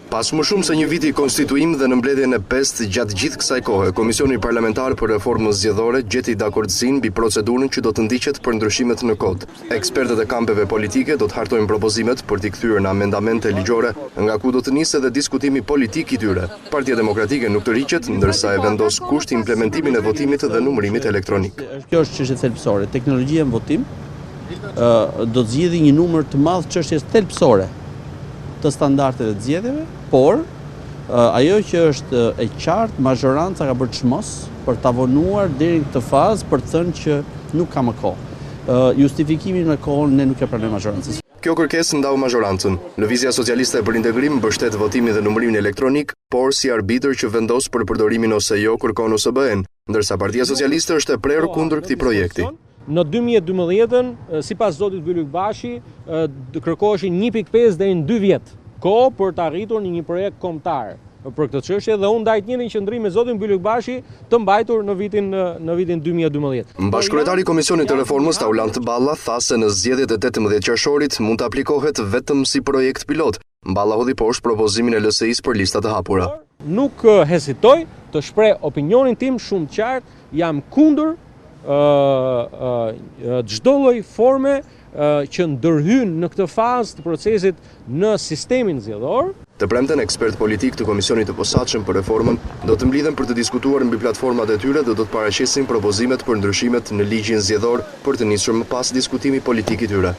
Pas më shumë se një viti konstituim dhe në mbledhjen e 5 gjatë gjithë kësaj kohe, Komisioni Parlamentar për Reformën Zgjedhore gjeti dakordsinë mbi procedurën që do të ndiqet për ndryshimet në kod. Ekspertët e kampeve politike do të hartojnë propozimet për t'i kthyer në amendamente ligjore, nga ku do të nisë edhe diskutimi politik i tyre. Partia Demokratike nuk të riqet, ndërsa e vendos kusht implementimin e votimit dhe numërimit elektronik. Kjo është çështje thelbësore. Teknologjia në votim do të zgjidhë një numër të madh çështjes thelbësore të standardeve të zgjedhjeve, por ajo që është e qartë, mazhoranca ka bërë çmos për ta vonuar deri në këtë fazë për të thënë që nuk ka më kohë. Justifikimin me kohën ne nuk e pranojmë mazhorancës. Kjo kërkesë ndau mazhorancën. Lëvizja Socialiste për Integrim mbështet votimin dhe numërimin elektronik, por si arbitër që vendos për përdorimin ose jo kërkon USB-n, ndërsa Partia Socialiste është e prerë kundër këtij projekti. Në 2012, sipas zotit Bylyk Bashi, kërkoheshin 1.5 deri në 2 vjet kohë për të arritur një projekt kombëtar për këtë çështje dhe unë ndaj të njëjtin qendrim me zotin Bylyk Bashi të mbajtur në vitin 2012. Bashkëkryetari i Komisionit të Reformës Taulant Balla tha se në zgjedhjet e 18 qershorit mund të aplikohet vetëm si projekt pilot. Balla hodhi poshtë propozimin e LSI-s për lista të hapura. Nuk hezitoj të shpreh opinionin tim shumë qartë, jam kundër çdo lloj forme që ndërhyn në këtë fazë të procesit në sistemin zgjedhor. Të premten, ekspert politik të Komisionit të Posaçëm për Reformën do të mblidhen për të diskutuar mbi platformat e tyre dhe do të paraqesin propozimet për ndryshimet në ligjin zgjedhor për të nisur më pas diskutimi politik i tyre.